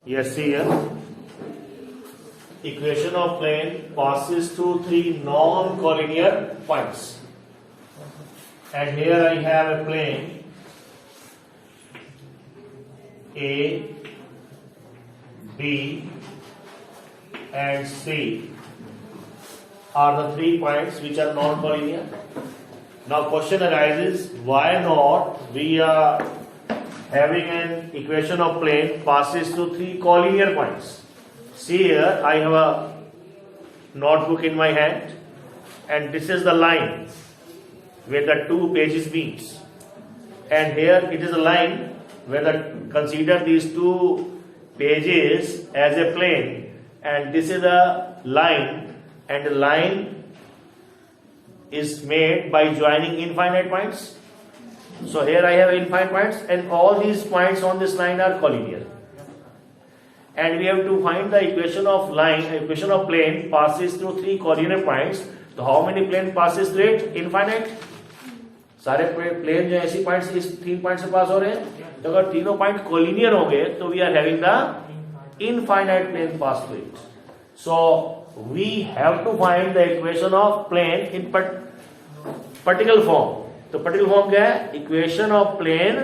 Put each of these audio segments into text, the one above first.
Yes, here equation of plane passes through three non-collinear points, and here I have a plane A, B and C are the 3 points which are non-collinear. Now question arises, why not we are having an equation of plane passes through 3 collinear points. See here, I have a notebook in my hand, and this is the line where the 2 pages meets, and here it is a line where consider these 2 pages as a plane, and this is a line, and the line is made by joining infinite points. So here I have infinite points, and all these points on this line are collinear, and we have to find the equation of line, equation of plane passes through 3 collinear points. So how many plane passes through it? Infinite. सारे plane जो ऐसी points इस 3 point से पास हो रहे हैं, तो अगर तीनों पॉइंट कोलिनियर होंगे तो we are having the infinite plane pass through it. So we have to find the equation of plane in particular form. तो पर्टिकुलर फॉर्म क्या है? Equation of plane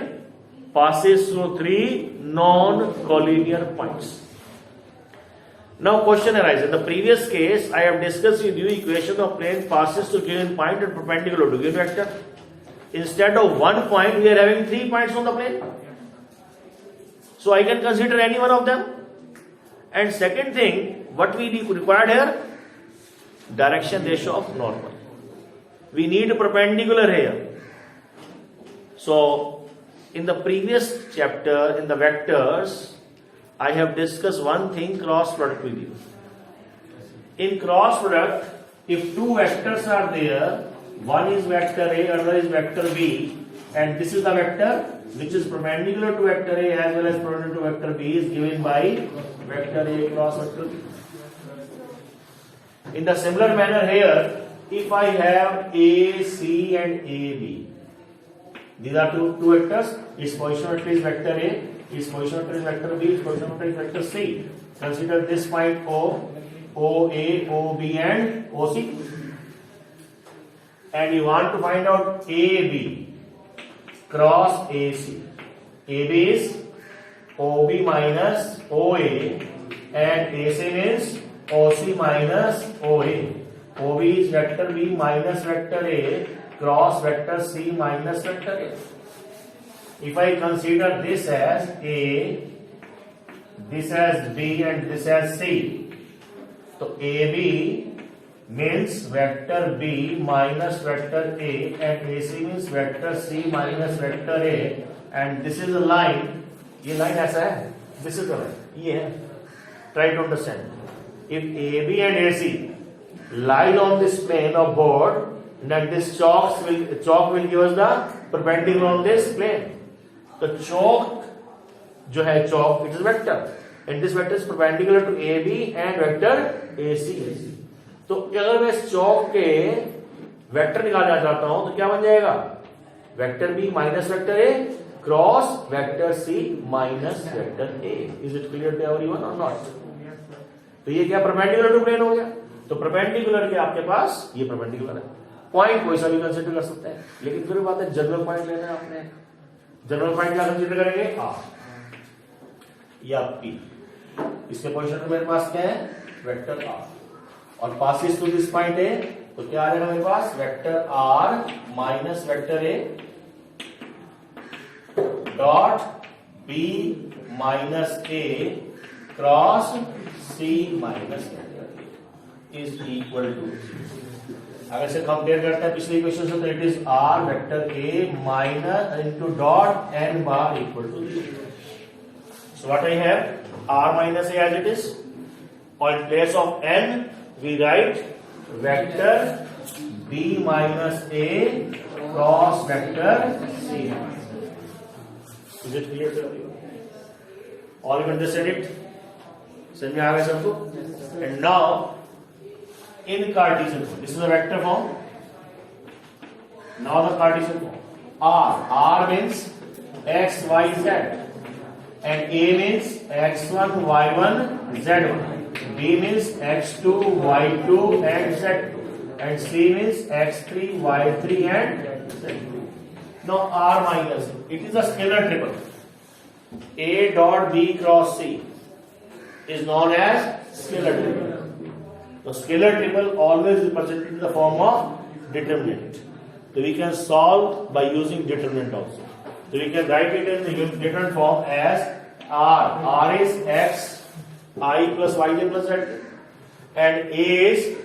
passes through 3 non-collinear points. Now question arises. In the previous case, I have discussed with you equation of plane passes through given point and perpendicular to given vector. Instead of 1 point, we are having 3 points on the plane. So I can consider any one of them. And second thing, what we required here? Direction ratio of normal. We need perpendicular here. So in the previous chapter, in the vectors, I have discussed one thing, cross product with you. In cross product, if 2 vectors are there, one is vector A, another is vector B, and this is the vector which is perpendicular to vector A as well as perpendicular to vector B is given by vector A cross vector B. In the similar manner here, if I have A, C and AB, these are two vectors. Its position vector is vector A, its position vector is vector B, its position vector is vector C. Consider this point O, OA, OB and OC. And you want to find out AB cross AC. AB is OB minus OA and AC means OC minus OA. OB is vector B minus vector A cross vector C minus vector A. If I consider this as A, this as B and this as C, so AB means vector B minus vector A and AC means vector C minus vector A, and this is a line. ये line ऐसा है, this is the line, ये है. Try to understand. If AB and AC lie on this plane of board, then this chalk will give us the perpendicular on this plane. The chalk जो है chalk, it is vector, and this vector is perpendicular to AB and vector AC. तो अगर मैं इस chalk के vector निकालना चाहता हूं तो क्या बन जाएगा? Vector B minus vector A cross vector C minus vector A. Is it clear to everyone और नॉट? तो ये क्या परपेंडिकुलर टू प्लेन हो गया. तो परपेंडिकुलर के आपके पास ये परपेंडिकुलर है. पॉइंट कोई सा भी कंसीडर कर सकते हैं, लेकिन फिर बात है जनरल पॉइंट लेना है आपने. जनरल पॉइंट क्या कंसीडर करेंगे? R या P. इसके पोजीशन में मेरे पास क्या है? वेक्टर R, और पासिस टू दिस पॉइंट है, तो क्या आ जाएगा मेरे पास? Vector R minus vector A dot B minus A cross C minus vector A is equal to. अगर से कंपेयर करते हैं पिछले इक्वेशन से, तो it is R vector A minus into dot n bar equal to 0. So what I have? R minus A as it is, or in place of n we write vector B minus A cross vector C. Is it clear to you? All you understand it? समझ में आ गया सबको? And now in Cartesian form, this is a vector form. Now the Cartesian form. R means x, y, z, and A means x1, y1, z1. B means x2, y2 and z2. And C means x3, y3 and z3. Now R minus, it is a scalar triple. A dot B cross C is known as scalar triple. The scalar triple always represented in the form of determinant. So we can solve by using determinant also. So we can write it in the different form as R. R is x I plus yj plus z, and A is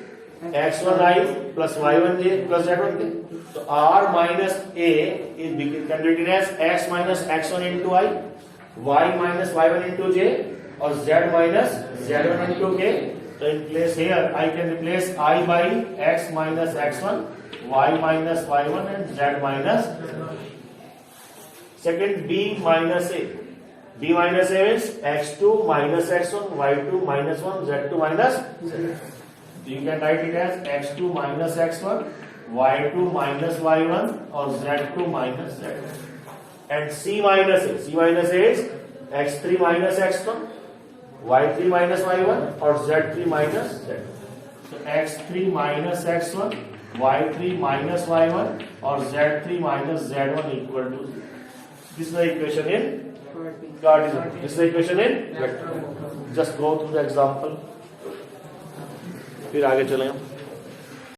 x1i plus y1j plus z1k. So R minus A is can be written as x minus x1 into I, y minus y1 into j, or z minus z1 into k. So in place here I can replace I by x minus x1, y minus y1 and z minus z1. Second, B minus A. B minus A is x2 minus x1, y2 minus 1, z2 minus z. So you can write it as x2 minus x1, y2 minus y1 or z2 minus z1. And C minus A. C minus A is x3 minus x1, y3 minus y1 or z3 minus z1. So x3 minus x1, y3 minus y1 or z3 minus z1 equal to 0. This is the equation in Cartesian. This is the equation in vector. Just go through the example. फिर आगे चलें हम.